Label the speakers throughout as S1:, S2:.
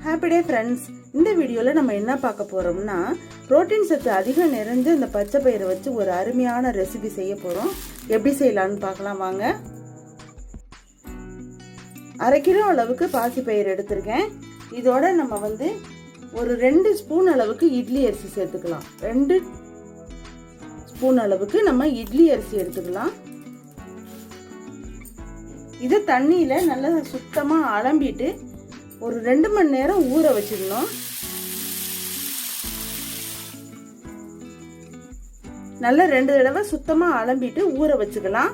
S1: Happy day friends. இந்த வீடியோவில் நம்ம என்ன பார்க்க போகிறோம்னா, புரோட்டீன் சத்து அதிகம் நிறைஞ்ச இந்த பச்சை பயிரை வச்சு ஒரு அருமையான ரெசிபி செய்ய போகிறோம். எப்படி செய்யலான்னு பார்க்கலாம் வாங்க. 1/2 கிலோ அளவுக்கு பாசிப்பயிறு எடுத்திருக்கேன். இதோட நம்ம ஒரு 2 ஸ்பூன் அளவுக்கு இட்லி அரிசி சேர்த்துக்கலாம். 2 ஸ்பூன் அளவுக்கு நம்ம இட்லி அரிசி எடுத்துக்கலாம். இதை தண்ணியில் நல்லா சுத்தமாக அலம்பிட்டு ஒரு 2 மணி நேரம் ஊற வச்சிடணும். நல்லா 2 தடவை சுத்தமாக அலம்பிட்டு ஊற வச்சுக்கலாம்.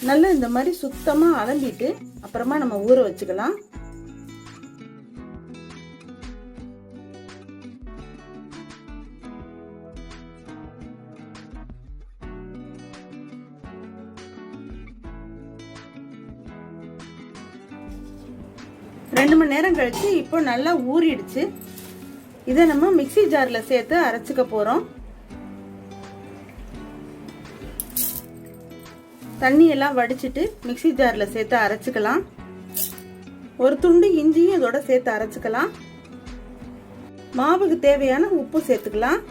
S1: நல்லா இந்த மாதிரி சுத்தமாக அலம்பிட்டு அப்புறமா நம்ம ஊற வச்சுக்கலாம். ரெண்டு மணி நேரம் கழிச்சு இப்போ நல்லா ஊறிடுச்சு. இதை நம்ம மிக்ஸி ஜாரில் சேர்த்து அரைச்சிக்க போகிறோம். தண்ணியெல்லாம் வடிச்சிட்டு மிக்ஸி ஜாரில் சேர்த்து அரைச்சிக்கலாம். ஒரு துண்டு இஞ்சியும் இதோட சேர்த்து அரைச்சிக்கலாம். மாவுக்கு தேவையான உப்பு சேர்த்துக்கலாம்.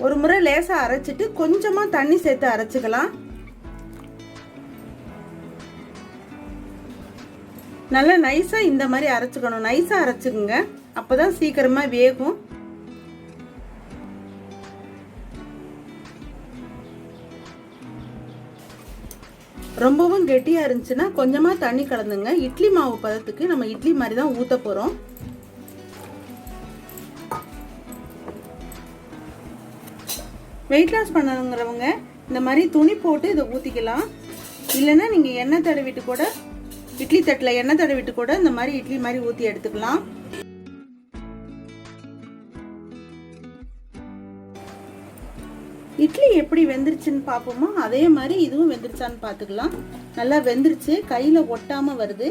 S1: ஒரு முறை லேசாக அரைச்சிட்டு கொஞ்சமாக தண்ணி சேர்த்து அரைச்சிக்கலாம். நல்லா நைஸா இந்த மாதிரி அரைச்சுக்கணும். நைஸா அரைச்சுக்குங்க, அப்பதான் சீக்கிரமா வேகும். ரொம்பவும் கெட்டியா இருந்துச்சுன்னா கொஞ்சமா தண்ணி கலந்துங்க. இட்லி மாவு பதத்துக்கு நம்ம இட்லி மாதிரி தான் ஊத்த போறோம். வெயிட் லாஸ் பண்ணணுங்கிறவங்க இந்த மாதிரி துணி போட்டு இதை ஊத்திக்கலாம். இல்லைன்னா நீங்க எண்ணெய் தடவிட்டு கூட இட்லி தட்டில் எண்ணெய் தடவிட்டு கூட இந்த மாதிரி இட்லி மாதிரி ஊற்றி எடுத்துக்கலாம். இட்லி எப்படி வெந்துருச்சுன்னு பார்ப்போமோ அதே மாதிரி இதுவும் வெந்துருச்சான்னு பார்த்துக்கலாம். நல்லா வெந்துருச்சு, கையில் ஒட்டாமல் வருது.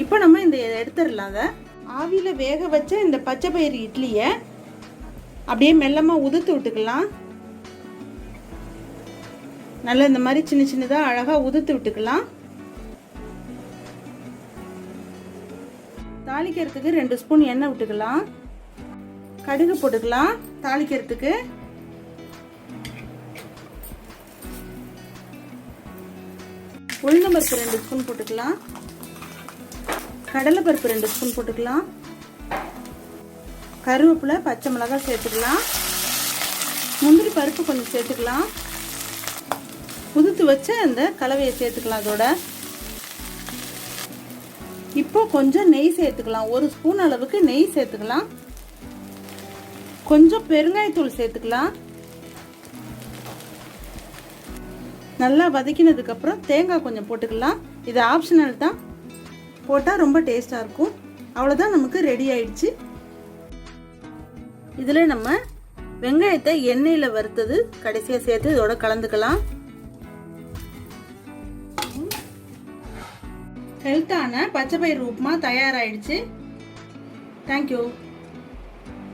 S1: இப்போ நம்ம இந்த எடுத்துடலாங்க. ஆவியில் வேக வச்ச இந்த பச்சை பயிறு இட்லியை அப்படியே மெல்லமாக உதுத்து விட்டுக்கலாம். நல்லா இந்த மாதிரி சின்ன சின்னதாக அழகாக உதுத்து விட்டுக்கலாம். தாளிக்கிறதுக்கு 2 ஸ்பூன் எண்ணெய் விட்டுக்கலாம். கடுகு போட்டுக்கலாம். தாளிக்கிறதுக்கு உளுந்தம்பருப்பு 2 ஸ்பூன் போட்டுக்கலாம். கடலைப்பருப்பு 2 ஸ்பூன் போட்டுக்கலாம். கருவேப்பிலை, பச்சை மிளகாய் சேர்த்துக்கலாம். முந்திரி பருப்பு கொஞ்சம் சேர்த்துக்கலாம். உதுத்து வச்ச அந்த கலவையை சேர்த்துக்கலாம். அதோட இப்போ கொஞ்சம் நெய் சேர்த்துக்கலாம். 1 ஸ்பூன் அளவுக்கு நெய் சேர்த்துக்கலாம். கொஞ்சம் பெருங்காயத்தூள் சேர்த்துக்கலாம். நல்லா வதக்கினதுக்கு அப்புறம் தேங்காய் கொஞ்சம் போட்டுக்கலாம். இது ஆப்ஷனல் தான், போட்டால் ரொம்ப டேஸ்டா இருக்கும். அவ்வளோதான், நமக்கு ரெடி ஆயிடுச்சு. இதில் நம்ம வெங்காயத்தை எண்ணெயில் வறுத்தது கடைசியாக சேர்த்து இதோட கலந்துக்கலாம். ஹெல்த்தான பச்சை பயிறு உப்புமா தயாராகிடுச்சு. தேங்க்யூ.